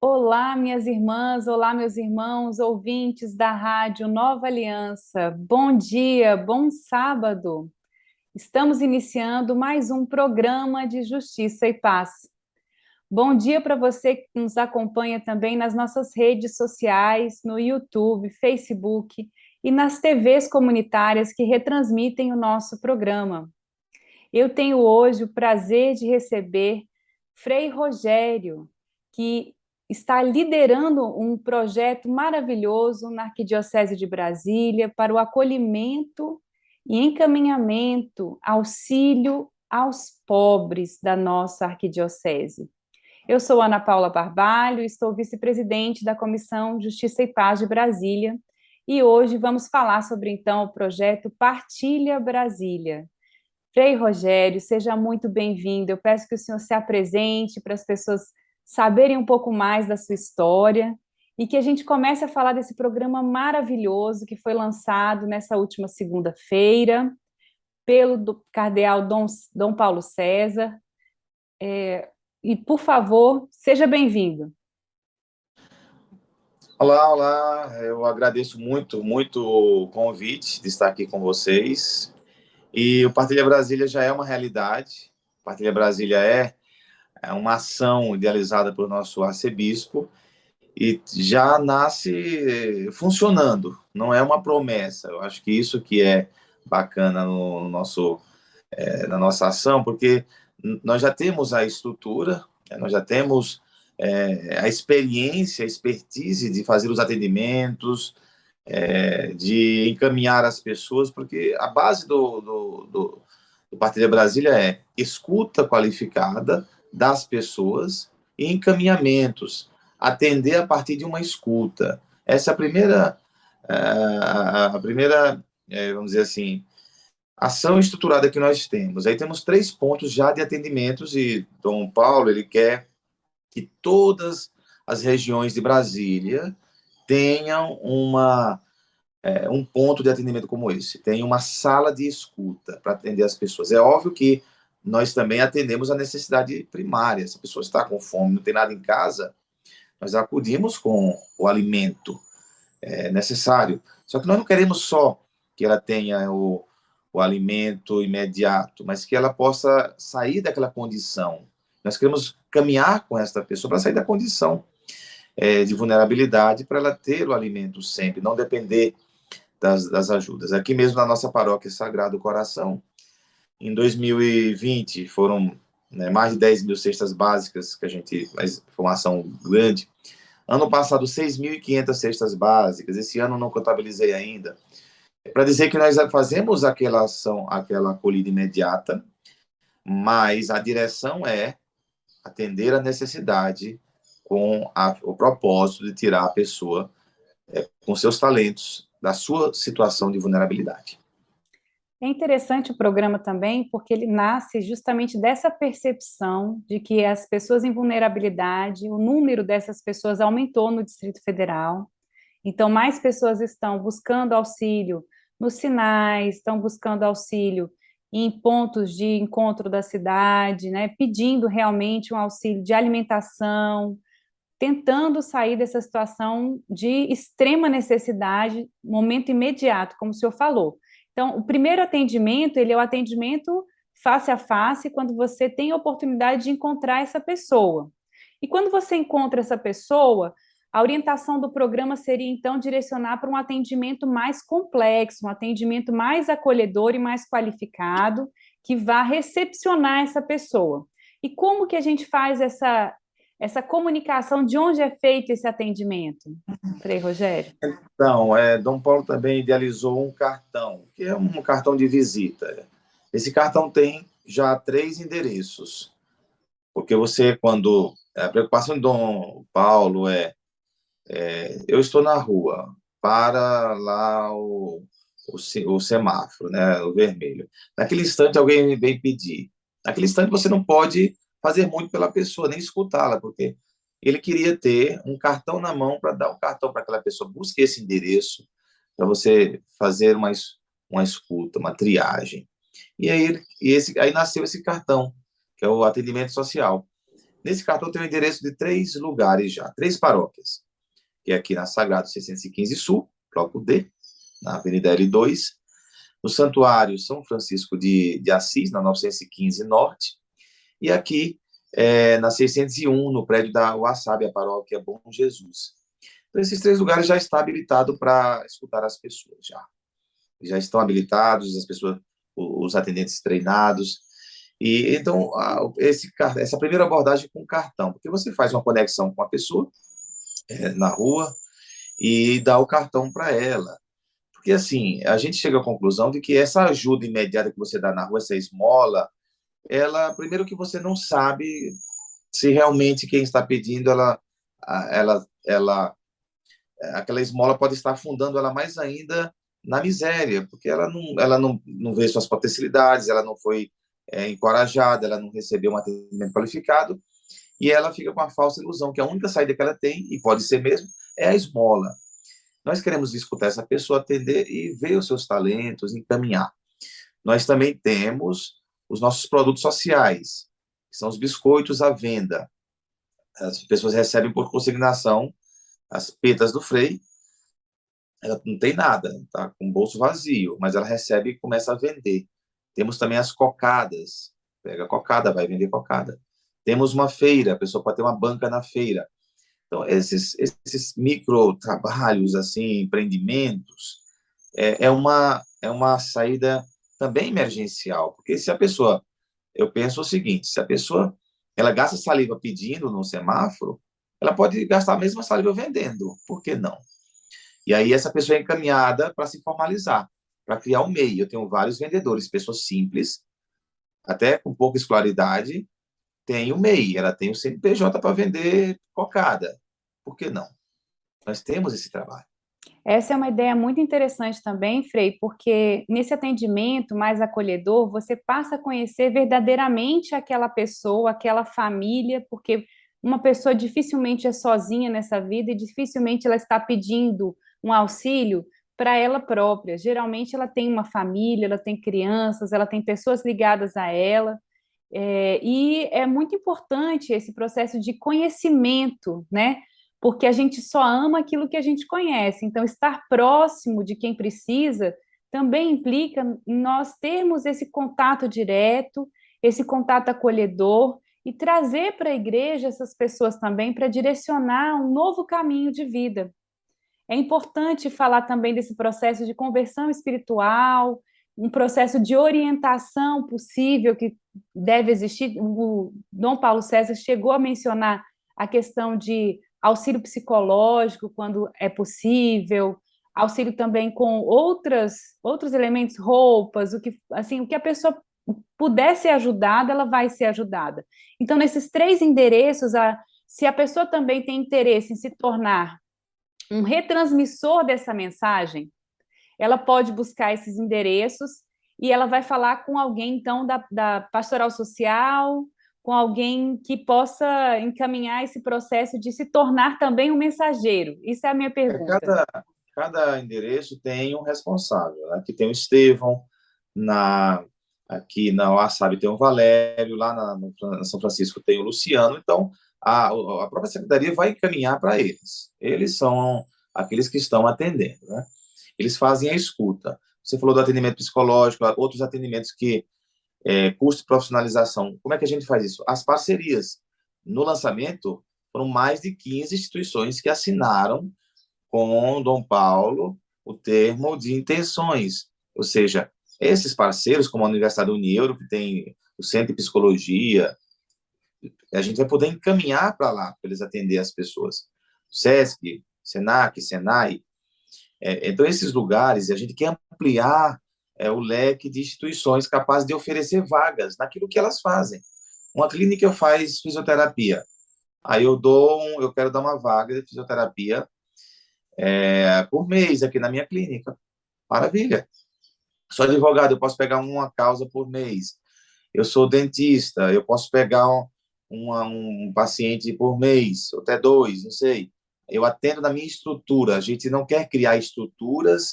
Olá, minhas irmãs, olá, meus irmãos, ouvintes da Rádio Nova Aliança. Bom dia, bom sábado. Estamos iniciando mais um programa de Justiça e Paz. Bom dia para você que nos acompanha também nas nossas redes sociais, no YouTube, Facebook e nas TVs comunitárias que retransmitem o nosso programa. Eu tenho hoje o prazer de receber Frei Rogério, que está liderando um projeto maravilhoso na Arquidiocese de Brasília para o acolhimento e encaminhamento, auxílio aos pobres da nossa arquidiocese. Eu sou Ana Paula Barbalho, estou vice-presidente da Comissão Justiça e Paz de Brasília, e hoje vamos falar sobre, então, o projeto Partilha Brasília. Frei Rogério, seja muito bem-vindo. Eu peço que o senhor se apresente para as pessoas saberem um pouco mais da sua história e que a gente comece a falar desse programa maravilhoso que foi lançado nessa última segunda-feira pelo cardeal Dom Paulo César. E, por favor, seja bem-vindo. Olá, olá. Eu agradeço muito o convite de estar aqui com vocês. E o Partilha Brasília já é uma realidade. O Partilha Brasília é uma ação idealizada pelo nosso arcebispo e já nasce funcionando. Não é uma promessa. Eu acho que isso que é bacana no nosso, na nossa ação, porque nós já temos a estrutura, nós já temos a experiência, a expertise de fazer os atendimentos, de encaminhar as pessoas, porque a base do Partilha Brasília é escuta qualificada das pessoas e encaminhamentos, atender a partir de uma escuta. Essa é a primeira, vamos dizer assim, ação estruturada que nós temos. Aí temos 3 pontos já de atendimentos e Dom Paulo, ele quer que todas as regiões de Brasília tenham um ponto de atendimento como esse, tem uma sala de escuta para atender as pessoas. É óbvio que nós também atendemos a necessidade primária. Se a pessoa está com fome, não tem nada em casa, nós acudimos com o alimento necessário. Só que nós não queremos só que ela tenha o alimento imediato, mas que ela possa sair daquela condição. Nós queremos caminhar com essa pessoa para sair da condição de vulnerabilidade, para ela ter o alimento sempre, não depender das ajudas. Aqui mesmo na nossa paróquia Sagrado Coração, em 2020 foram mais de 10 mil cestas básicas que a gente, mas foi uma ação grande. Ano passado, 6.500 cestas básicas. Esse ano não contabilizei ainda. Para dizer que nós fazemos aquela ação, aquela acolhida imediata, mas a direção é atender a necessidade com o propósito de tirar a pessoa com seus talentos da sua situação de vulnerabilidade. É interessante o programa também, porque ele nasce justamente dessa percepção de que as pessoas em vulnerabilidade, o número dessas pessoas aumentou no Distrito Federal. Então, mais pessoas estão buscando auxílio nos sinais, estão buscando auxílio em pontos de encontro da cidade, né, pedindo realmente um auxílio de alimentação, tentando sair dessa situação de extrema necessidade, momento imediato, como o senhor falou. Então, o primeiro atendimento, ele é o atendimento face a face, quando você tem a oportunidade de encontrar essa pessoa. E quando você encontra essa pessoa, a orientação do programa seria, então, direcionar para um atendimento mais complexo, um atendimento mais acolhedor e mais qualificado, que vá recepcionar essa pessoa. E como que a gente faz essa comunicação, de onde é feito esse atendimento, Frei Rogério? Então, Dom Paulo também idealizou um cartão, que é um cartão de visita. Esse cartão tem já 3 endereços, porque você, quando... A preocupação de Dom Paulo eu estou na rua, para lá o semáforo, né, o vermelho. Naquele instante, alguém me vem pedir. Naquele instante, você não pode fazer muito pela pessoa, nem escutá-la, porque ele queria ter um cartão na mão para dar um cartão para aquela pessoa. Busque esse endereço para você fazer uma escuta, uma triagem. E aí nasceu esse cartão, que é o atendimento social. Nesse cartão tem o endereço de 3 lugares já, 3 paróquias, que é aqui na Sagrado 615 Sul, bloco D, na Avenida L2, no Santuário São Francisco de Assis, na 915 Norte, e aqui na 601, no prédio da Wasabi, a paróquia Bom Jesus. Então, esses 3 lugares já estão habilitados para escutar as pessoas, já estão habilitados, as pessoas, os atendentes treinados. E então, essa primeira abordagem com cartão, porque você faz uma conexão com a pessoa na rua e dá o cartão para ela. Porque, assim, a gente chega à conclusão de que essa ajuda imediata que você dá na rua, essa esmola, ela, primeiro que você não sabe se realmente quem está pedindo, aquela esmola pode estar afundando ela mais ainda na miséria, porque ela não vê suas potencialidades, ela não foi encorajada, ela não recebeu um atendimento qualificado, e ela fica com a falsa ilusão que a única saída que ela tem, e pode ser mesmo, é a esmola. Nós queremos escutar essa pessoa, atender e ver os seus talentos, encaminhar. Nós também temos os nossos produtos sociais, que são os biscoitos à venda. As pessoas recebem por consignação as petas do Frei, ela não tem nada, tá com o bolso vazio, mas ela recebe e começa a vender. Temos também as cocadas, pega a cocada, vai vender cocada. Temos uma feira, a pessoa pode ter uma banca na feira. Então, esses micro trabalhos, assim, empreendimentos, é uma saída também emergencial, porque se a pessoa, eu penso o seguinte, se a pessoa, ela gasta saliva pedindo no semáforo, ela pode gastar a mesma saliva vendendo, por que não? E aí essa pessoa é encaminhada para se formalizar, para criar um MEI. Eu tenho vários vendedores, pessoas simples, até com pouca escolaridade, tem o MEI, ela tem o CNPJ para vender cocada. Por que não? Nós temos esse trabalho. Essa é uma ideia muito interessante também, Frei, porque nesse atendimento mais acolhedor, você passa a conhecer verdadeiramente aquela pessoa, aquela família, porque uma pessoa dificilmente é sozinha nessa vida e dificilmente ela está pedindo um auxílio para ela própria. Geralmente ela tem uma família, ela tem crianças, ela tem pessoas ligadas a ela. E é muito importante esse processo de conhecimento, né? Porque a gente só ama aquilo que a gente conhece. Então, estar próximo de quem precisa também implica em nós termos esse contato direto, esse contato acolhedor e trazer para a igreja essas pessoas também para direcionar um novo caminho de vida. É importante falar também desse processo de conversão espiritual, um processo de orientação possível que deve existir. O Dom Paulo César chegou a mencionar a questão de auxílio psicológico quando é possível, auxílio também com outros elementos, roupas, o que a pessoa puder ser ajudada, ela vai ser ajudada. Então, nesses 3 endereços, se a pessoa também tem interesse em se tornar um retransmissor dessa mensagem, ela pode buscar esses endereços e ela vai falar com alguém, então, da pastoral social, com alguém que possa encaminhar esse processo de se tornar também um mensageiro. Isso é a minha pergunta. Cada endereço tem um responsável. Aqui tem o Estevão, aqui na Wasabi tem o Valério, lá no São Francisco tem o Luciano. Então, a própria secretaria vai encaminhar para eles. Eles são aqueles que estão atendendo, né? Eles fazem a escuta. Você falou do atendimento psicológico, outros atendimentos que curso de profissionalização. Como é que a gente faz isso? As parcerias. No lançamento, foram mais de 15 instituições que assinaram com Dom Paulo o termo de intenções. Ou seja, esses parceiros, como a Universidade Unieuro, que tem o Centro de Psicologia, a gente vai poder encaminhar para lá, para eles atender as pessoas. SESC, SENAC, SENAI. Então, esses lugares, a gente quer ampliar o leque de instituições capazes de oferecer vagas naquilo que elas fazem. Uma clínica faz fisioterapia. Aí eu quero dar uma vaga de fisioterapia por mês aqui na minha clínica. Maravilha. Sou advogado, eu posso pegar uma causa por mês. Eu sou dentista, eu posso pegar um paciente por mês, ou até 2, não sei. Eu atendo na minha estrutura. A gente não quer criar estruturas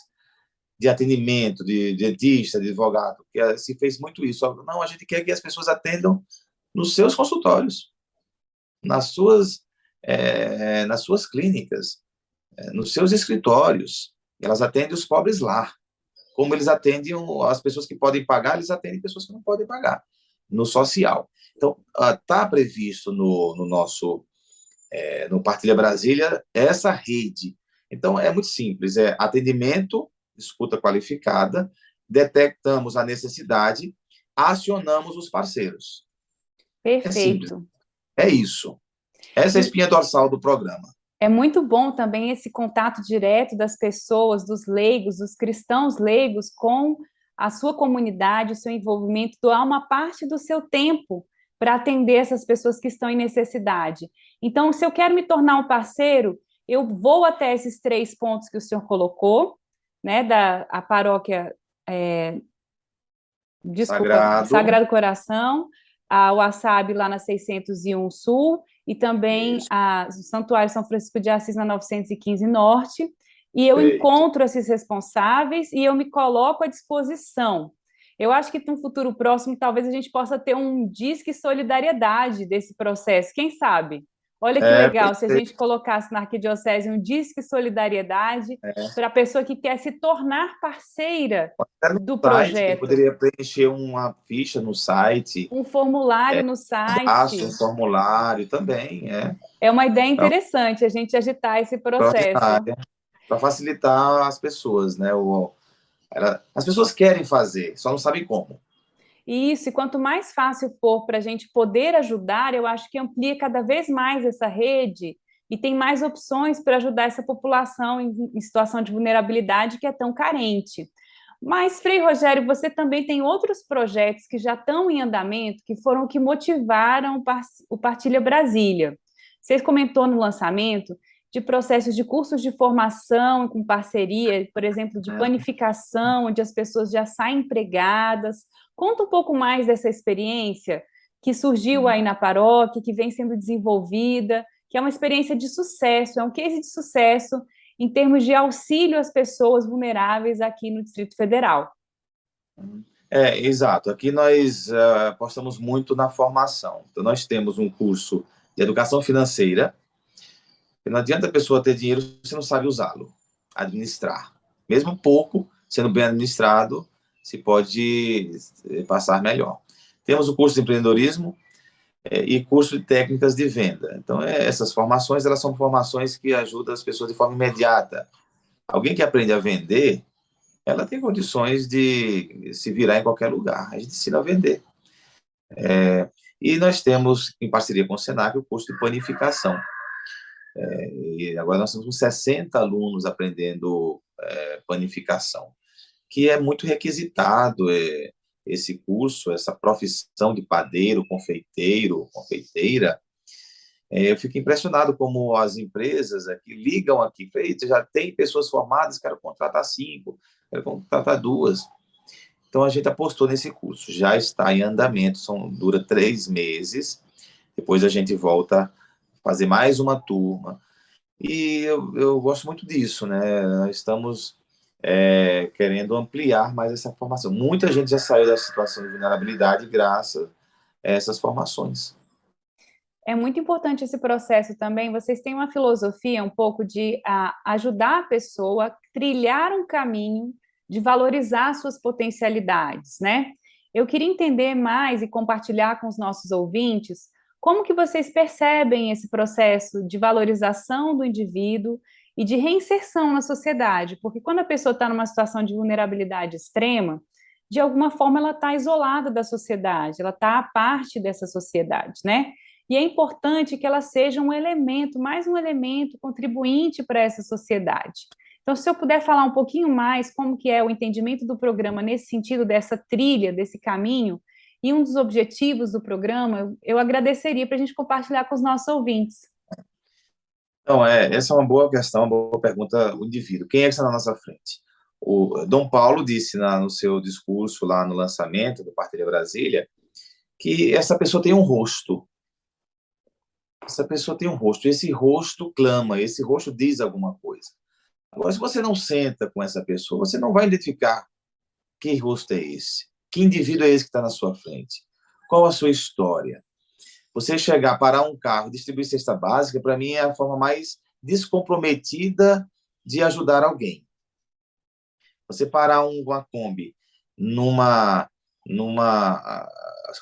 de atendimento, de dentista, de advogado, porque se fez muito isso. Não, a gente quer que as pessoas atendam nos seus consultórios. nas suas clínicas, nos seus escritórios. Elas atendem os pobres lá. Como eles atendem as pessoas que podem pagar, eles atendem pessoas que não podem pagar, no social. Então, está previsto no nosso, no Partilha Brasília, essa rede. Então, é muito simples, é atendimento, escuta qualificada, detectamos a necessidade, acionamos os parceiros. É simples, Perfeito. é isso. Essa é a E espinha dorsal do programa. é muito bom também esse contato direto das pessoas, dos leigos, dos cristãos leigos com a sua comunidade, o seu envolvimento, doar uma parte do seu tempo para atender essas pessoas que estão em necessidade. Então, se eu quero me tornar um parceiro, eu vou até esses 3 pontos que o senhor colocou, né, da a paróquia, desculpa, Sagrado, Sagrado Coração, a Wasabi lá na 601 Sul, e também isso, o Santuário São Francisco de Assis na 915 Norte, e eu feito. encontro esses responsáveis e eu me coloco à disposição. Eu acho que no futuro próximo talvez a gente possa ter um disque solidariedade desse processo, quem sabe? Olha que legal se a gente colocasse na Arquidiocese um disque solidariedade para a pessoa que quer se tornar parceira Até no do site, ele projeto. poderia preencher uma ficha no site, Um formulário no um site. formulário também, É uma ideia então, interessante a gente agitar esse processo. extraordinária, para facilitar as pessoas, né? As pessoas querem fazer, só não sabem como. Isso, e quanto mais fácil for para a gente poder ajudar, eu acho que amplia cada vez mais essa rede e tem mais opções para ajudar essa população em situação de vulnerabilidade que é tão carente. Mas, Frei Rogério, você também tem outros projetos que já estão em andamento, que foram o que motivaram o Partilha Brasília. Você comentou no lançamento de processos de cursos de formação com parceria, por exemplo, de Né? panificação, onde as pessoas já saem empregadas. Conta um pouco mais dessa experiência que surgiu aí na paróquia, que vem sendo desenvolvida, que é uma experiência de sucesso, é um case de sucesso em termos de auxílio às pessoas vulneráveis aqui no Distrito Federal. Exato. Aqui nós apostamos muito na formação. Então, nós temos um curso de educação financeira, e não adianta a pessoa ter dinheiro se você não sabe usá-lo, administrar. Mesmo pouco, sendo bem administrado, se pode passar melhor. Temos o curso de empreendedorismo e curso de técnicas de venda. Então, essas formações, elas são formações que ajudam as pessoas de forma imediata. Alguém que aprende a vender, ela tem condições de se virar em qualquer lugar. A gente ensina a vender. E nós temos, em parceria com o Senac, o curso de panificação. E agora nós temos uns 60 alunos aprendendo panificação, que é muito requisitado esse curso, essa profissão de padeiro, confeiteiro, confeiteira. Eu fico impressionado como as empresas aqui ligam aqui, já tem pessoas formadas, quero contratar 5, quero contratar 2. Então a gente apostou nesse curso, já está em andamento, dura 3 meses, depois a gente volta a fazer mais uma turma. E eu gosto muito disso, né? Nós estamos querendo ampliar mais essa formação. Muita gente já saiu da situação de vulnerabilidade graças a essas formações. É muito importante esse processo também. Vocês têm uma filosofia um pouco de ajudar a pessoa a trilhar um caminho de valorizar suas potencialidades, né? Eu queria entender mais e compartilhar com os nossos ouvintes como que vocês percebem esse processo de valorização do indivíduo e de reinserção na sociedade, porque quando a pessoa está numa situação de vulnerabilidade extrema, de alguma forma ela está isolada da sociedade, ela está à parte dessa sociedade, né? E é importante que ela seja um elemento, mais um elemento contribuinte para essa sociedade. Então, se eu puder falar um pouquinho mais como que é o entendimento do programa nesse sentido, dessa trilha, desse caminho, e um dos objetivos do programa, eu agradeceria para a gente compartilhar com os nossos ouvintes. Então, essa é uma boa questão, uma boa pergunta, o indivíduo. Quem é que está na nossa frente? O Dom Paulo disse no seu discurso lá no lançamento do Partilha Brasília que essa pessoa tem um rosto. Essa pessoa tem um rosto. Esse rosto clama, esse rosto diz alguma coisa. Agora, se você não senta com essa pessoa, você não vai identificar que rosto é esse, que indivíduo é esse que está na sua frente, qual a sua história. Você chegar, parar um carro, distribuir cesta básica, para mim é a forma mais descomprometida de ajudar alguém. Você parar uma Kombi numa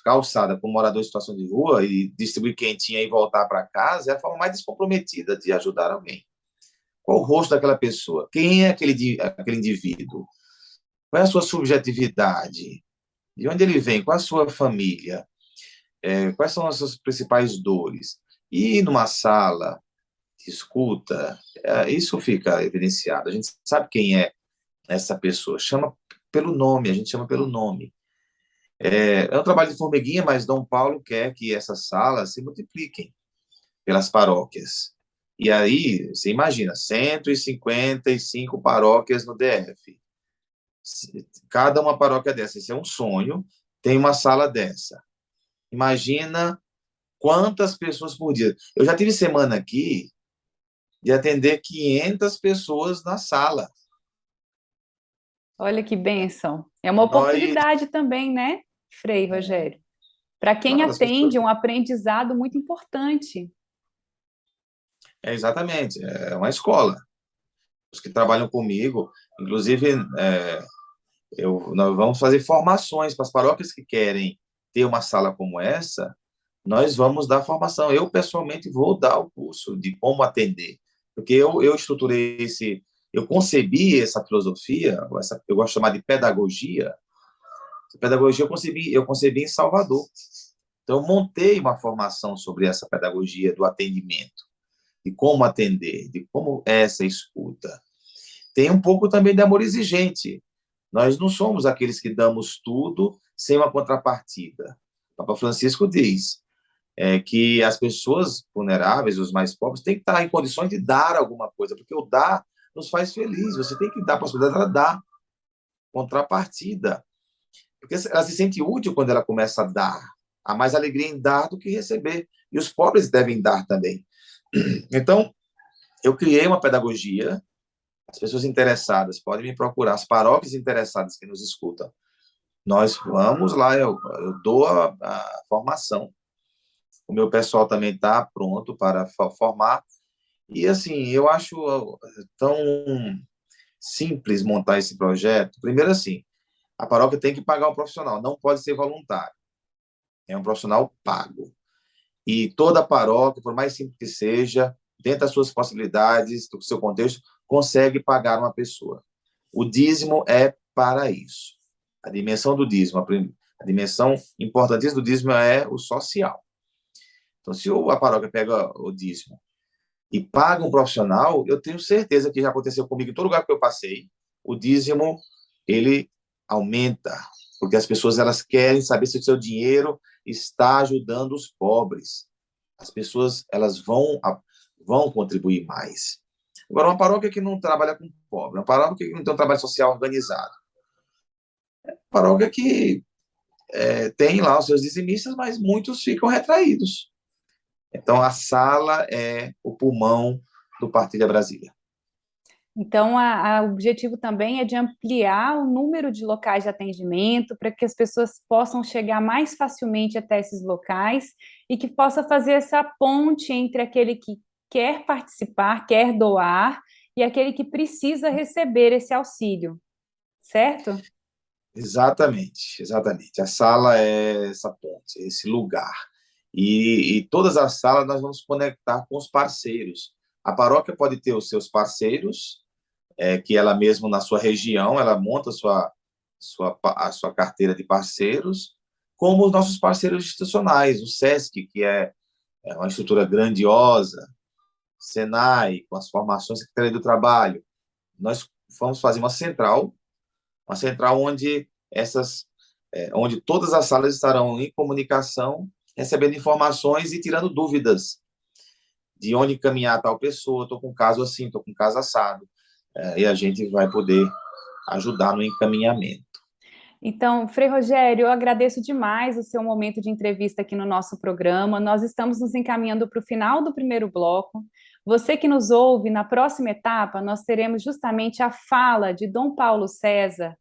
calçada com um morador em situação de rua e distribuir quentinha e voltar para casa é a forma mais descomprometida de ajudar alguém. Qual o rosto daquela pessoa? Quem é aquele indivíduo? Qual é a sua subjetividade? De onde ele vem? Qual a sua família? Quais são as suas principais dores? E numa sala de escuta, isso fica evidenciado. A gente sabe quem é essa pessoa, chama pelo nome, a gente chama pelo nome. É um trabalho de formiguinha, mas Dom Paulo quer que essas salas se multipliquem pelas paróquias. E aí, você imagina, 155 paróquias no DF. Cada uma paróquia dessa, esse é um sonho, tem uma sala dessa. Imagina quantas pessoas por dia. Eu já tive semana aqui de atender 500 pessoas na sala. Olha que bênção. É uma Nós, oportunidade também, né, Frei Rogério? Para quem claro, as pessoas, atende, um aprendizado muito importante. exatamente, é uma escola. Os que trabalham comigo, inclusive, nós vamos fazer formações para as paróquias que querem ter uma sala como essa, nós vamos dar formação. Eu, pessoalmente, vou dar o curso de como atender, porque eu estruturei eu concebi essa filosofia, eu gosto de chamar de pedagogia. Essa pedagogia eu concebi em Salvador. Então, eu montei uma formação sobre essa pedagogia do atendimento, de como atender, de como é essa escuta. Tem um pouco também de amor exigente. Nós não somos aqueles que damos tudo sem uma contrapartida. O Papa Francisco diz que as pessoas vulneráveis, os mais pobres, têm que estar em condições de dar alguma coisa, porque o dar nos faz feliz. Você tem que dar a possibilidade dela dar contrapartida. Porque ela se sente útil quando ela começa a dar. Há mais alegria em dar do que receber. E os pobres devem dar também. Então, eu criei uma pedagogia. As pessoas interessadas podem me procurar, as paróquias interessadas que nos escutam. Nós vamos lá, eu dou a formação. O meu pessoal também está pronto para formar. E, assim, eu acho tão simples montar esse projeto. Primeiro, assim, a paróquia tem que pagar o profissional, não pode ser voluntário. É um profissional pago. E toda paróquia, por mais simples que seja, dentro das suas possibilidades, do seu contexto, consegue pagar uma pessoa. O dízimo é para isso. A dimensão do dízimo, a dimensão importantíssima do dízimo é o social. Então, se a paróquia pega o dízimo e paga um profissional, eu tenho certeza que já aconteceu comigo em todo lugar que eu passei, o dízimo, ele aumenta, porque as pessoas elas querem saber se o seu dinheiro está ajudando os pobres. As pessoas elas vão contribuir mais. Agora, uma paróquia que não trabalha com pobre, uma paróquia que não tem um trabalho social organizado, uma paróquia que tem lá os seus dizimistas, mas muitos ficam retraídos. Então, a sala é o pulmão do Partilha Brasília. Então, o objetivo também é de ampliar o número de locais de atendimento para que as pessoas possam chegar mais facilmente até esses locais e que possa fazer essa ponte entre aquele que quer participar, quer doar, e aquele que precisa receber esse auxílio, certo? Exatamente, exatamente. A sala é essa ponte, esse lugar. E todas as salas nós vamos conectar com os parceiros. A paróquia pode ter os seus parceiros, que ela mesma na sua região, ela monta a sua carteira de parceiros, como os nossos parceiros institucionais, o SESC, que é uma estrutura grandiosa, Senai, com as formações Secretaria do Trabalho. Nós vamos fazer uma central onde todas as salas estarão em comunicação, recebendo informações e tirando dúvidas de onde encaminhar tal pessoa, estou com um caso assim, estou com um caso assado, e a gente vai poder ajudar no encaminhamento. Então, Frei Rogério, eu agradeço demais o seu momento de entrevista aqui no nosso programa. Nós estamos nos encaminhando para o final do primeiro bloco. Você que nos ouve, na próxima etapa, nós teremos justamente a fala de Dom Paulo César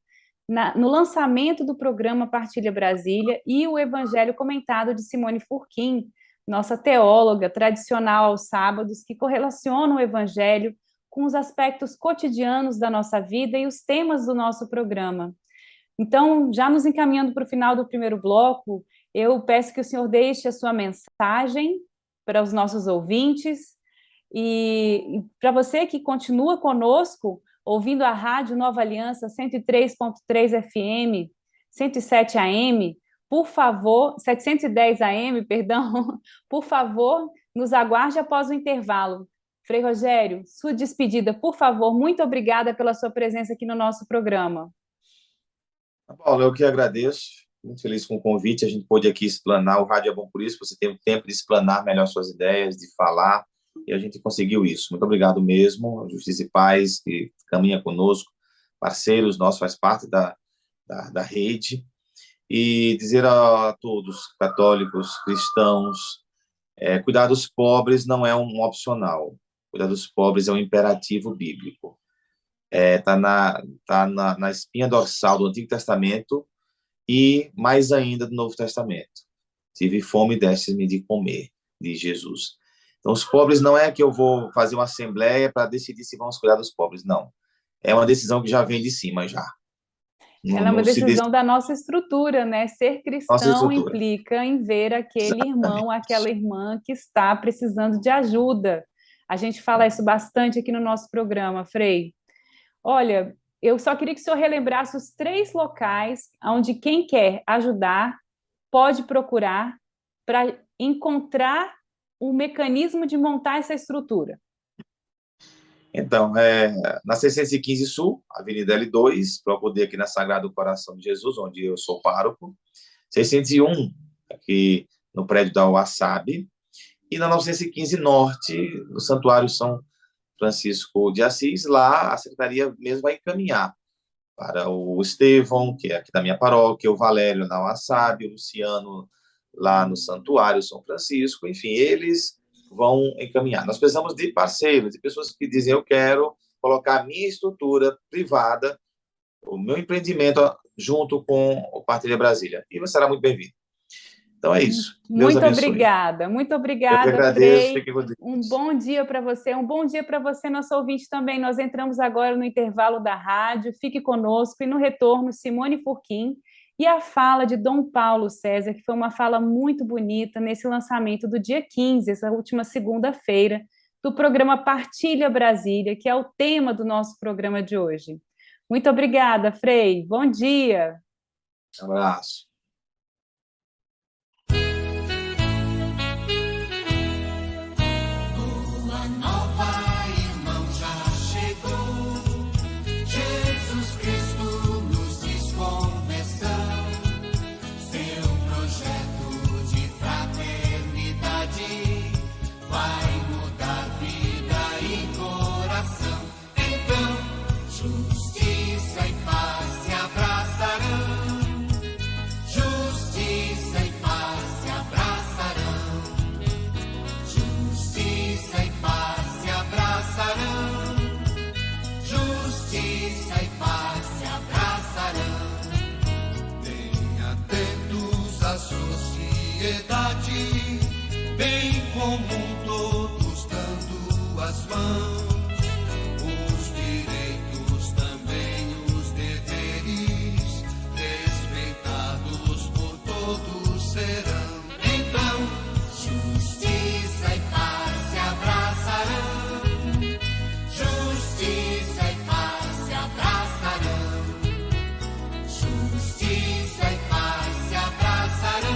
no lançamento do programa Partilha Brasília e o Evangelho comentado de Simone Furquim nossa teóloga tradicional aos sábados, que correlaciona o Evangelho com os aspectos cotidianos da nossa vida e os temas do nosso programa. Então, já nos encaminhando para o final do primeiro bloco, eu peço que o senhor deixe a sua mensagem para os nossos ouvintes e para você que continua conosco, ouvindo a Rádio Nova Aliança 103.3 FM, 107 AM, por favor, 710 AM, perdão, por favor, nos aguarde após o intervalo. Frei Rogério, sua despedida, por favor. Muito obrigada pela sua presença aqui no nosso programa. Paulo, eu que agradeço, muito feliz com o convite, a gente pôde aqui explanar, o rádio é bom por isso, você tem o tempo de explanar melhor suas ideias, de falar, e a gente conseguiu isso. Muito obrigado mesmo, Justiça e Paz, que caminha conosco, parceiros nossos, faz parte da rede, e dizer a todos, católicos, cristãos, cuidar dos pobres não é um opcional, cuidar dos pobres é um imperativo bíblico. Na espinha dorsal do Antigo Testamento e mais ainda do Novo Testamento. Tive fome e deste-me de comer, de Jesus. Então, os pobres não é que eu vou fazer uma assembleia para decidir se vamos cuidar dos pobres, não. É uma decisão que já vem de cima, já. Ela é uma decisão da nossa estrutura, né? Ser cristão implica em ver aquele irmão, aquela irmã que está precisando de ajuda. A gente fala isso bastante aqui no nosso programa, Frei. Olha, eu só queria que o senhor relembrasse os 3 locais onde quem quer ajudar pode procurar para encontrar o mecanismo de montar essa estrutura. Então, na 615 Sul, Avenida L2, para poder aqui na Sagrado Coração de Jesus, onde eu sou pároco. 601, aqui no prédio da UASAB. E na 915 Norte, no Santuário São Francisco de Assis, lá a secretaria mesmo vai encaminhar para o Estevão, que é aqui da minha paróquia, o Valério na UASAB, o Luciano lá no Santuário São Francisco, enfim, eles vão encaminhar. Nós precisamos de parceiros, de pessoas que dizem, eu quero colocar a minha estrutura privada, o meu empreendimento junto com o Partilha Brasília. E você será muito bem-vindo. Então é isso. Deus abençoe. Muito obrigada, Frei. Um bom dia para você, nosso ouvinte também. Nós entramos agora no intervalo da rádio, fique conosco, e no retorno, Simone Furquim e a fala de Dom Paulo César, que foi uma fala muito bonita nesse lançamento do dia 15, essa última segunda-feira, do programa Partilha Brasília, que é o tema do nosso programa de hoje. Muito obrigada, Frei. Bom dia. Um abraço. Bem comum, todos dando as mãos, os direitos também, os deveres, respeitados por todos serão. Então, justiça e paz se abraçarão, justiça e paz se abraçarão, justiça e paz se abraçarão.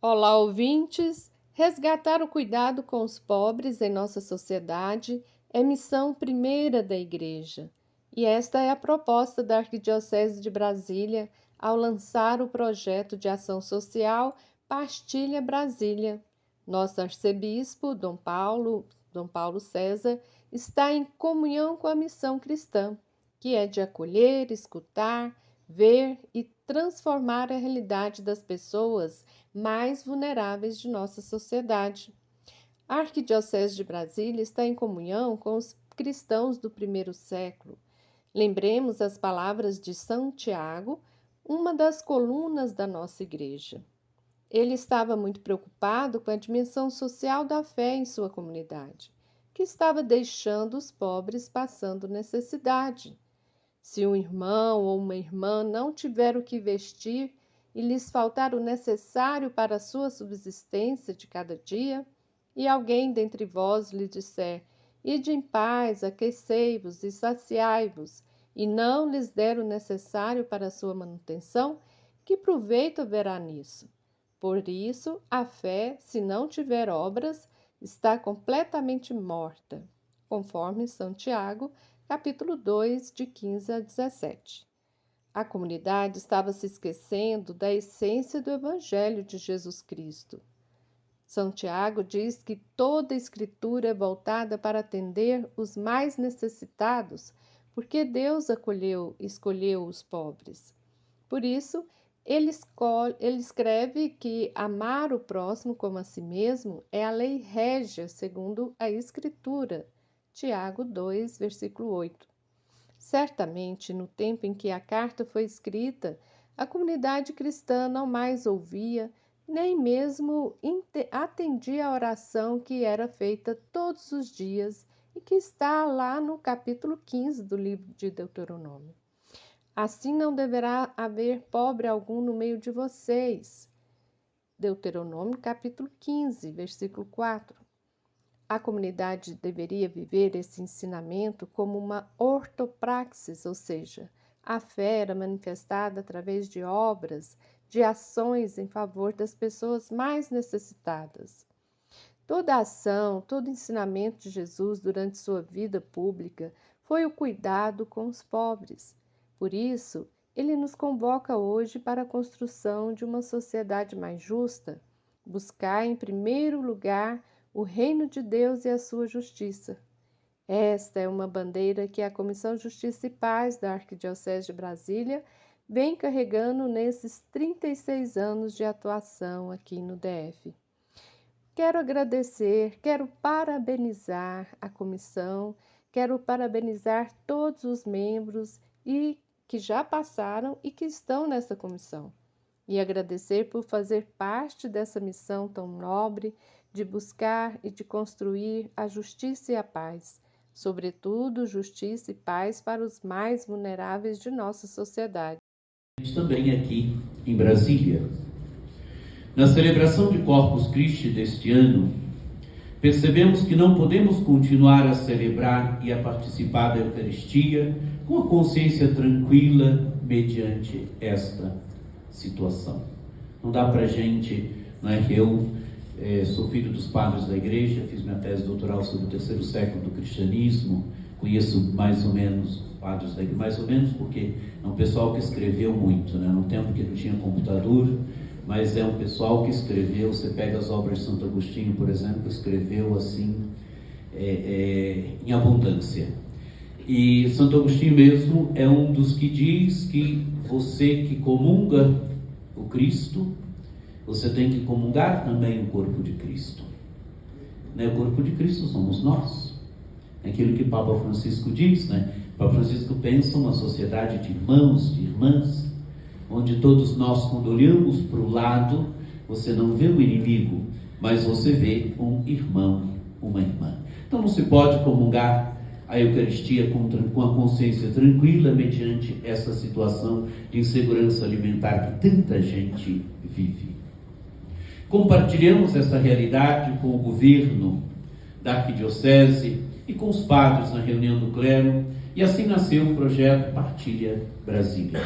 Olá, ouvintes! Resgatar o cuidado com os pobres em nossa sociedade é missão primeira da Igreja. E esta é a proposta da Arquidiocese de Brasília ao lançar o projeto de ação social Partilha Brasília. Nosso arcebispo, Dom Paulo César, está em comunhão com a missão cristã, que é de acolher, escutar, ver e transformar a realidade das pessoas mais vulneráveis de nossa sociedade. A Arquidiocese de Brasília está em comunhão com os cristãos do primeiro século. Lembremos as palavras de São Tiago, uma das colunas da nossa igreja. Ele estava muito preocupado com a dimensão social da fé em sua comunidade, que estava deixando os pobres passando necessidade. Se um irmão ou uma irmã não tiver o que vestir e lhes faltar o necessário para a sua subsistência de cada dia, e alguém dentre vós lhe disser: ide em paz, aquecei-vos e saciai-vos, e não lhes der o necessário para a sua manutenção, que proveito haverá nisso? Por isso, a fé, se não tiver obras, está completamente morta, conforme São Tiago, capítulo 2, de 15 a 17. A comunidade estava se esquecendo da essência do Evangelho de Jesus Cristo. São Tiago diz que toda a Escritura é voltada para atender os mais necessitados, porque Deus escolheu os pobres. Por isso, ele escreve que amar o próximo como a si mesmo é a lei régia, segundo a Escritura. Tiago 2, versículo 8. Certamente, no tempo em que a carta foi escrita, a comunidade cristã não mais ouvia, nem mesmo atendia a oração que era feita todos os dias e que está lá no capítulo 15 do livro de Deuteronômio. Assim não deverá haver pobre algum no meio de vocês. Deuteronômio, capítulo 15, versículo 4. A comunidade deveria viver esse ensinamento como uma ortopraxis, ou seja, a fé era manifestada através de obras, de ações em favor das pessoas mais necessitadas. Toda ação, todo ensinamento de Jesus durante sua vida pública foi o cuidado com os pobres. Por isso, ele nos convoca hoje para a construção de uma sociedade mais justa, buscar em primeiro lugar o reino de Deus e a sua justiça. Esta é uma bandeira que a Comissão Justiça e Paz da Arquidiocese de Brasília vem carregando nesses 36 anos de atuação aqui no DF. Quero agradecer, quero parabenizar a comissão, quero parabenizar todos os membros e que já passaram e que estão nessa comissão. E agradecer por fazer parte dessa missão tão nobre de buscar e de construir a justiça e a paz, sobretudo justiça e paz para os mais vulneráveis de nossa sociedade. Também aqui em Brasília. Na celebração de Corpus Christi deste ano, percebemos que não podemos continuar a celebrar e a participar da Eucaristia com a consciência tranquila mediante esta situação. Não dá para a gente, não é que eu sou filho dos padres da igreja, fiz minha tese doutoral sobre o terceiro século do cristianismo, conheço mais ou menos padres da igreja, mais ou menos porque é um pessoal que escreveu muito, né? No tempo que não tinha computador, mas é um pessoal que escreveu. Você pega as obras de Santo Agostinho, por exemplo, escreveu assim em abundância. E Santo Agostinho mesmo é um dos que diz que você que comunga o Cristo, você tem que comungar também o corpo de Cristo. Né? O corpo de Cristo somos nós. É aquilo que Papa Francisco diz, né? Papa Francisco pensa uma sociedade de irmãos, de irmãs, onde todos nós, quando olhamos para o lado, você não vê o inimigo, mas você vê um irmão, uma irmã. Então não se pode comungar a Eucaristia com a consciência tranquila mediante essa situação de insegurança alimentar que tanta gente vive. Compartilhamos essa realidade com o governo da Arquidiocese e com os padres na reunião do clero, e assim nasceu o projeto Partilha Brasília,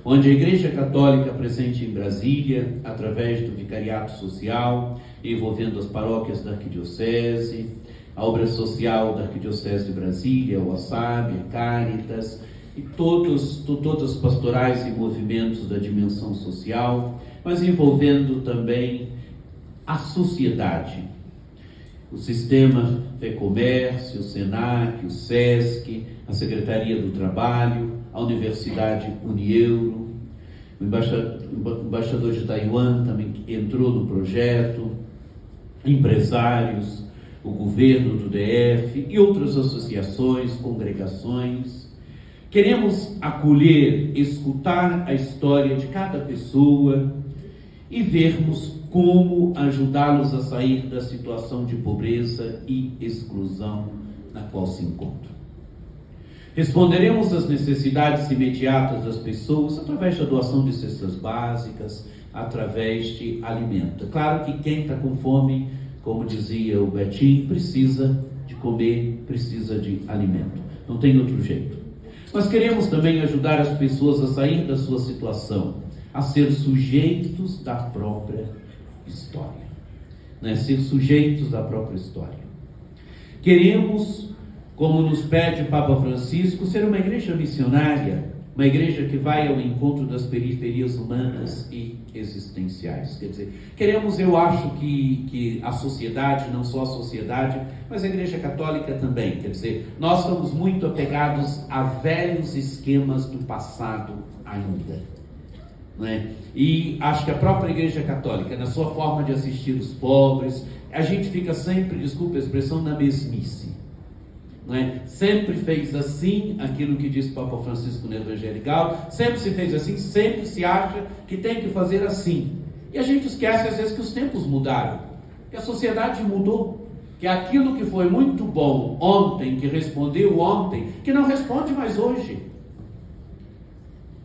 onde a Igreja Católica presente em Brasília, através do Vicariato Social, envolvendo as paróquias da Arquidiocese, a obra social da Arquidiocese de Brasília, o ASAB, a Caritas, e todas as pastorais e movimentos da dimensão social, mas envolvendo também a sociedade, o sistema FEComércio, o SENAC, o SESC, a Secretaria do Trabalho, a Universidade Unieuro, o embaixador de Taiwan também entrou no projeto, empresários, o governo do DF e outras associações, congregações. Queremos acolher, escutar a história de cada pessoa e vermos como ajudá-los a sair da situação de pobreza e exclusão na qual se encontram. Responderemos às necessidades imediatas das pessoas através da doação de cestas básicas, através de alimento. É claro que quem está com fome, como dizia o Betinho, precisa de comer, precisa de alimento. Não tem outro jeito. Nós queremos também ajudar as pessoas a sair da sua situação, a ser sujeitos da própria história. Né? Ser sujeitos da própria história. Queremos, como nos pede o Papa Francisco, ser uma igreja missionária, uma igreja que vai ao encontro das periferias humanas e existenciais. Quer dizer, queremos, eu acho que a sociedade, não só a sociedade, mas a Igreja Católica também, quer dizer, nós somos muito apegados a velhos esquemas do passado ainda. Né? E acho que a própria Igreja Católica, na sua forma de assistir os pobres, a gente fica sempre, desculpa a expressão, na mesmice. Né? Sempre fez assim, aquilo que diz o Papa Francisco no Evangelical, sempre se fez assim, sempre se acha que tem que fazer assim. E a gente esquece às vezes que os tempos mudaram, que a sociedade mudou, que aquilo que foi muito bom ontem, que respondeu ontem, que não responde mais hoje.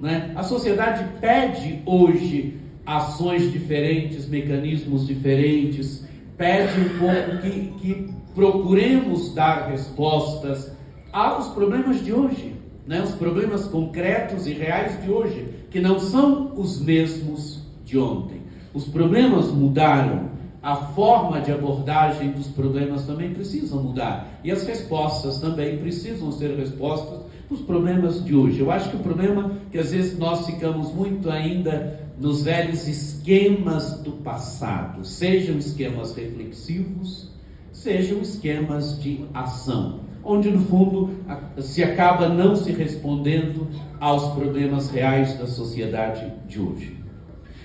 Né? A sociedade pede hoje ações diferentes, mecanismos diferentes, pede um pouco que procuremos dar respostas aos problemas de hoje, né? Os problemas concretos e reais de hoje, que não são os mesmos de ontem. Os problemas mudaram, a forma de abordagem dos problemas também precisa mudar, e as respostas também precisam ser respostas para os problemas de hoje. Eu acho que o problema é que às vezes nós ficamos muito ainda nos velhos esquemas do passado, sejam esquemas reflexivos, sejam esquemas de ação, onde no fundo se acaba não se respondendo aos problemas reais da sociedade de hoje.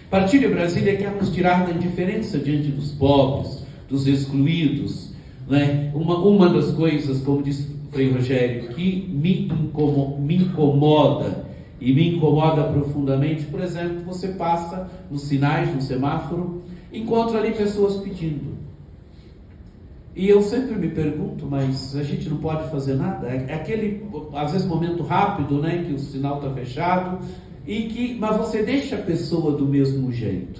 Partilha Brasília quer nos tirar da indiferença diante dos pobres, dos excluídos. Né? Uma das coisas, como disse o Frei Rogério, que me incomoda e me incomoda profundamente, por exemplo, você passa nos sinais, no semáforo, encontra ali pessoas pedindo. E eu sempre me pergunto, mas a gente não pode fazer nada? É aquele, às vezes, momento rápido, né, que o sinal está fechado, mas você deixa a pessoa do mesmo jeito.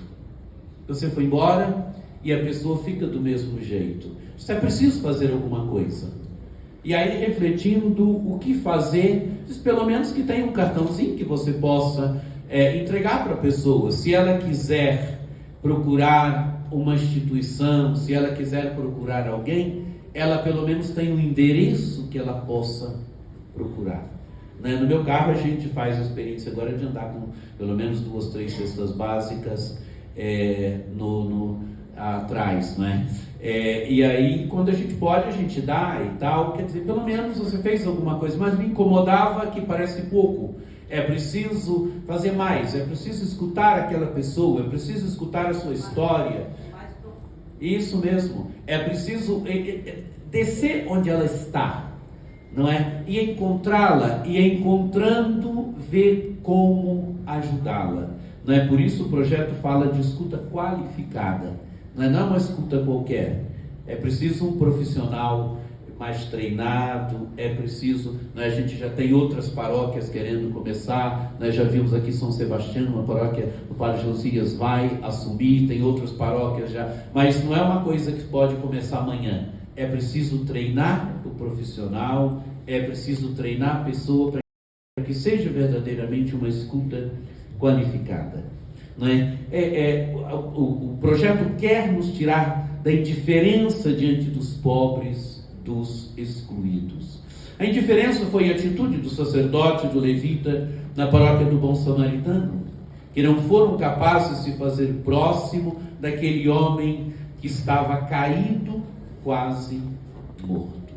Você foi embora e a pessoa fica do mesmo jeito. Você é preciso fazer alguma coisa. E aí, refletindo o que fazer, pelo menos que tenha um cartãozinho que você possa entregar para a pessoa. Se ela quiser procurar uma instituição, se ela quiser procurar alguém, ela pelo menos tem um endereço que ela possa procurar. Né? No meu carro a gente faz a experiência agora de andar com pelo menos 2, 3 cestas básicas atrás, né? E aí quando a gente pode, a gente dá e tal, quer dizer, pelo menos você fez alguma coisa, mas me incomodava que parece pouco. É preciso fazer mais, é preciso escutar aquela pessoa, é preciso escutar a sua história. Isso mesmo, é preciso descer onde ela está, não é? E encontrá-la, e encontrando, ver como ajudá-la. Não é? Por isso o projeto fala de escuta qualificada, não é uma escuta qualquer. É preciso um profissional mais treinado, é preciso, né, a gente já tem outras paróquias querendo começar, nós já vimos aqui São Sebastião, uma paróquia, o Padre Josias vai assumir, tem outras paróquias já, mas não é uma coisa que pode começar amanhã. É preciso treinar o profissional, é preciso treinar a pessoa para que seja verdadeiramente uma escuta qualificada. Não é? O projeto quer nos tirar da indiferença diante dos pobres, dos excluídos. A indiferença foi a atitude do sacerdote, do levita, na paróquia do Bom Samaritano, que não foram capazes de se fazer próximo daquele homem que estava caído, quase morto.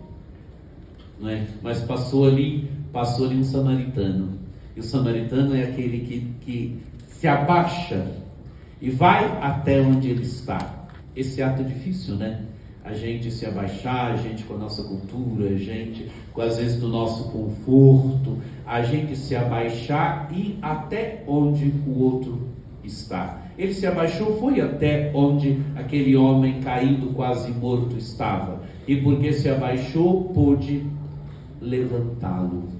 Não é? Mas passou ali um samaritano. E o samaritano é aquele que se abaixa e vai até onde ele está. Esse ato é difícil, né? a gente se abaixar, a gente com a nossa cultura, a gente com às vezes do nosso conforto, a gente se abaixar e ir até onde o outro está. Ele se abaixou, foi até onde aquele homem caído, quase morto, estava. E porque se abaixou, pôde levantá-lo,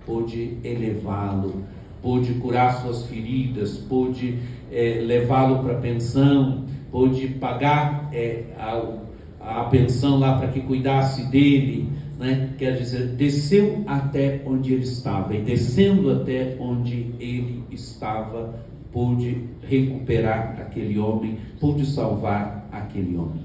pôde elevá-lo, pôde curar suas feridas, pôde levá-lo para a pensão, pôde pagar a pensão lá para que cuidasse dele, né? Quer dizer, desceu até onde ele estava, e descendo até onde ele estava, pôde recuperar aquele homem, pôde salvar aquele homem.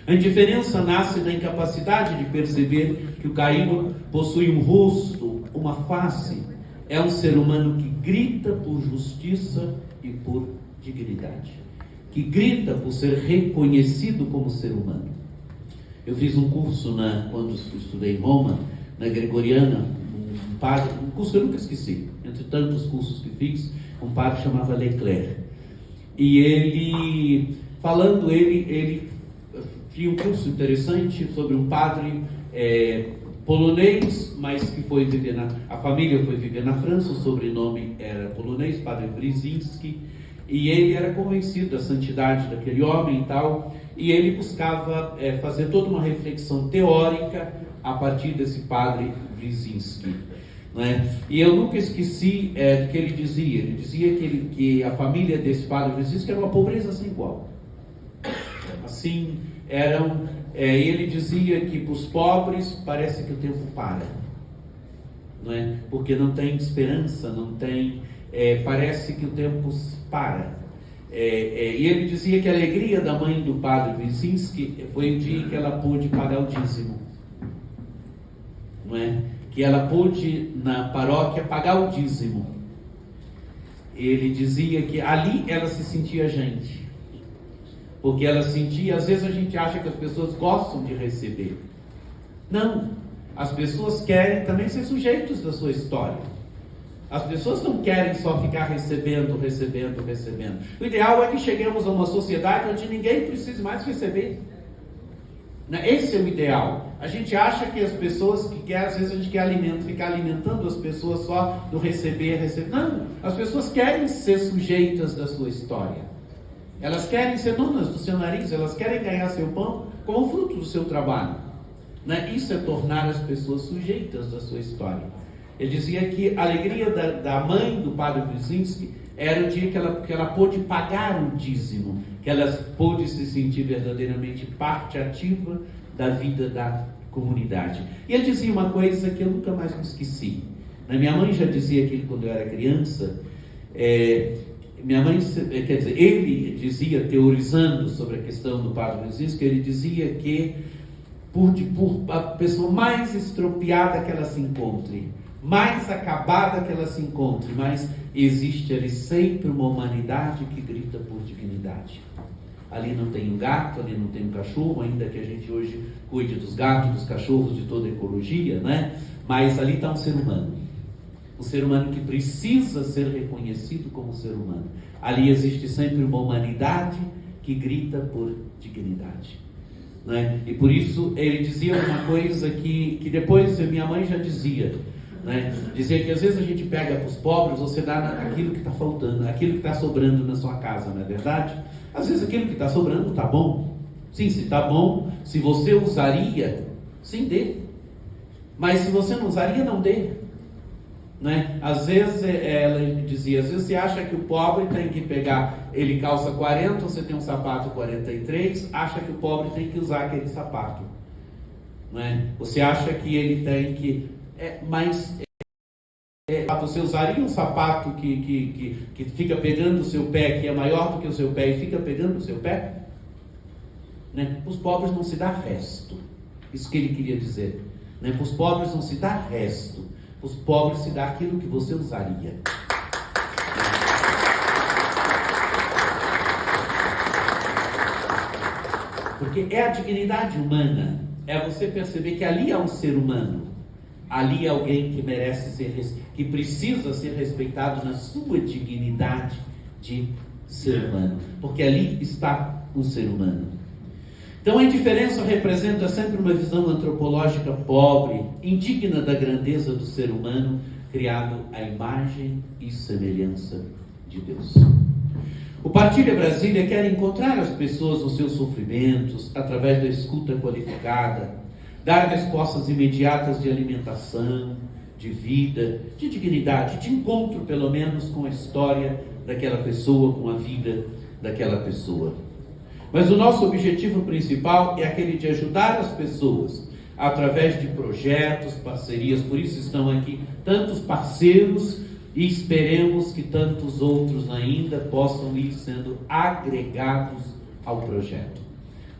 A indiferença nasce da incapacidade de perceber que o caído possui um rosto, uma face. É um ser humano que grita por justiça e por dignidade, que grita por ser reconhecido como ser humano. Eu fiz um curso quando estudei em Roma, na Gregoriana, um curso que eu nunca esqueci, entre tantos cursos que fiz, um padre chamava Leclerc. E ele tinha um curso interessante sobre um padre polonês, mas que foi viver a família foi viver na França, o sobrenome era polonês, padre Brzezinski, e ele era convencido da santidade daquele homem e tal, e ele buscava fazer toda uma reflexão teórica a partir desse padre Brzezinski, né? E eu nunca esqueci do que ele dizia que a família desse padre Brzezinski era uma pobreza sem igual. Assim, ele dizia que para os pobres parece que o tempo para, não é? Porque não tem esperança, não tem, parece que o tempo para. E ele dizia que a alegria da mãe do padre Brzezinski foi o dia que ela pôde pagar o dízimo, não é? Que ela pôde na paróquia pagar o dízimo. Ele dizia que ali ela se sentia gente, porque ela sentia, às vezes a gente acha que as pessoas gostam de receber. Não, as pessoas querem também ser sujeitos da sua história. As pessoas não querem só ficar recebendo. O ideal é que cheguemos a uma sociedade onde ninguém precise mais receber. Esse é o ideal. A gente acha que as pessoas às vezes a gente quer ficar alimentando as pessoas só do receber. Não, as pessoas querem ser sujeitas da sua história. Elas querem ser donas do seu nariz, elas querem ganhar seu pão como fruto do seu trabalho. Isso é tornar as pessoas sujeitas da sua história. Ele dizia que a alegria da mãe do padre Brzezinski era o dia que ela pôde pagar o dízimo, que ela pôde se sentir verdadeiramente parte ativa da vida da comunidade. E ele dizia uma coisa que eu nunca mais me esqueci. Minha mãe já dizia aquilo quando eu era criança. Ele dizia, teorizando sobre a questão do padre Brzezinski, ele dizia que por a pessoa mais estropiada que ela se encontre, mais acabada que ela se encontre, mas existe ali sempre uma humanidade que grita por dignidade. Ali não tem um gato, ali não tem um cachorro, ainda que a gente hoje cuide dos gatos, dos cachorros, de toda a ecologia, né? Mas ali está um ser humano. Um ser humano que precisa ser reconhecido como ser humano. Ali existe sempre uma humanidade que grita por dignidade, né? E por isso ele dizia uma coisa que depois minha mãe já dizia, né? Dizia que às vezes a gente pega para os pobres, você dá aquilo que está faltando, aquilo que está sobrando na sua casa, não é verdade? Às vezes aquilo que está sobrando está bom. Sim, se está bom, se você usaria, sim, dê. Mas se você não usaria, não dê. Né? Às vezes, ela dizia, às vezes você acha que o pobre tem que pegar, ele calça 40, você tem um sapato 43, acha que o pobre tem que usar aquele sapato. Né? Você acha que ele tem que... você usaria um sapato que fica pegando o seu pé, que é maior do que o seu pé e fica pegando o seu pé? Né? Para os pobres não se dá resto. Isso que ele queria dizer. Né? Para os pobres não se dá resto. Para os pobres se dá aquilo que você usaria. Porque é a dignidade humana. É você perceber que ali há um ser humano. Ali é alguém que merece que precisa ser respeitado na sua dignidade de ser humano. Porque ali está um ser humano. Então a indiferença representa sempre uma visão antropológica pobre, indigna da grandeza do ser humano, criado à imagem e semelhança de Deus. O Partilha Brasília quer encontrar as pessoas nos seus sofrimentos, através da escuta qualificada, dar respostas imediatas de alimentação, de vida, de dignidade, de encontro, pelo menos, com a história daquela pessoa, com a vida daquela pessoa. Mas o nosso objetivo principal é aquele de ajudar as pessoas, através de projetos, parcerias. Por isso estão aqui tantos parceiros e esperemos que tantos outros ainda possam ir sendo agregados ao projeto.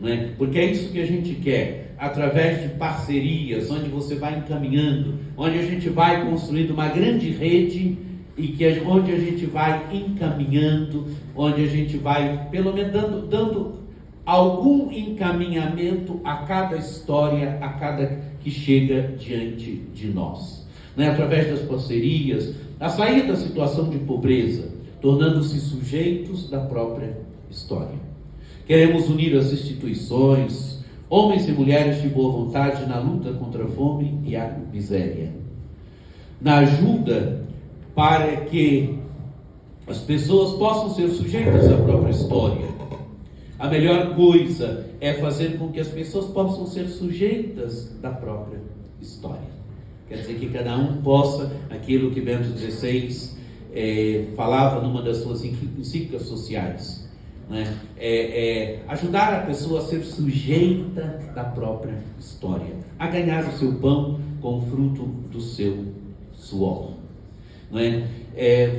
Não é? Porque é isso que a gente quer, através de parcerias, onde você vai encaminhando, onde a gente vai construindo uma grande rede e onde a gente vai encaminhando, onde a gente vai, pelo menos, dando algum encaminhamento a cada história, a cada que chega diante de nós. Né? Através das parcerias, a sair da situação de pobreza, tornando-se sujeitos da própria história. Queremos unir as instituições, homens e mulheres de boa vontade na luta contra a fome e a miséria, na ajuda para que as pessoas possam ser sujeitas à própria história. A melhor coisa é fazer com que as pessoas possam ser sujeitas da própria história. Quer dizer que cada um possa, aquilo que Bento XVI falava numa das suas encíclicas sociais, né? Ajudar a pessoa a ser sujeita da própria história, a ganhar o seu pão com o fruto do seu suor. Não é?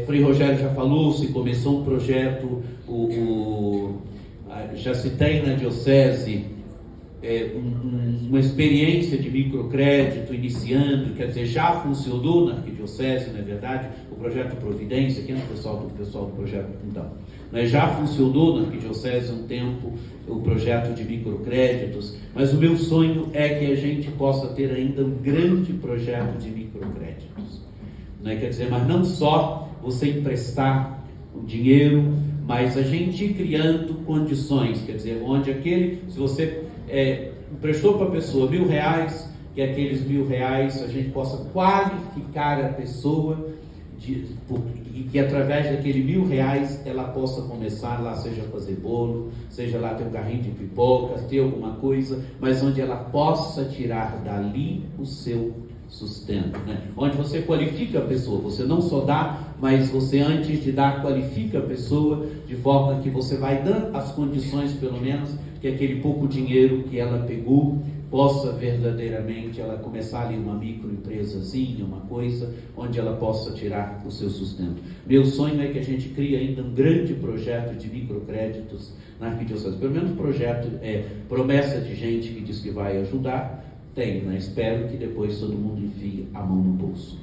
Frei Rogério já falou, se começou um projeto, já se tem na diocese uma experiência de microcrédito iniciando, quer dizer, já funcionou na arquidiocese, na verdade, o projeto Providência, aqui é o pessoal do projeto, então, né, já funcionou na arquidiocese há um tempo o projeto de microcréditos, mas o meu sonho é que a gente possa ter ainda um grande projeto de microcréditos, né, quer dizer, mas não só você emprestar o dinheiro, mas a gente criando condições, quer dizer, onde se você emprestou para a pessoa R$1.000, que aqueles R$1.000 a gente possa qualificar a pessoa e que através daquele R$1.000 ela possa começar lá, seja fazer bolo, seja lá ter um carrinho de pipoca, ter alguma coisa, mas onde ela possa tirar dali o seu sustento, né? Onde você qualifica a pessoa, você não só dá, mas você antes de dar qualifica a pessoa de forma que você vai dando as condições, pelo menos, que aquele pouco dinheiro que ela pegou possa verdadeiramente ela começar ali uma microempresazinha, uma coisa onde ela possa tirar o seu sustento. Meu sonho é que a gente crie ainda um grande projeto de microcréditos na arquidiocese, pelo menos projeto, promessa de gente que diz que vai ajudar. Tenho, né? Espero que depois todo mundo enfie a mão no bolso.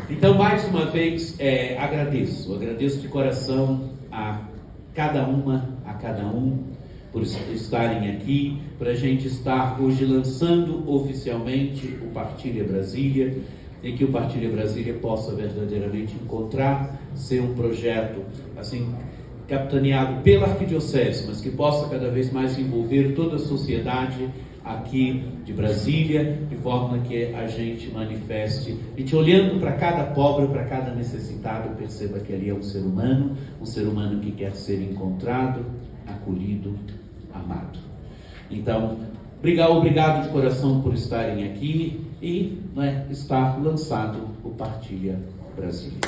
Então, mais uma vez, agradeço de coração a cada um, por estarem aqui, para a gente estar hoje lançando oficialmente o Partilha Brasília, e que o Partilha Brasília possa verdadeiramente encontrar, ser um projeto, assim, capitaneado pela arquidiocese, mas que possa cada vez mais envolver toda a sociedade aqui de Brasília, de forma que a gente manifeste, a gente olhando para cada pobre, para cada necessitado, perceba que ali é um ser humano que quer ser encontrado, acolhido, amado. Então, obrigado de coração por estarem aqui e estar lançado o Partilha Brasília.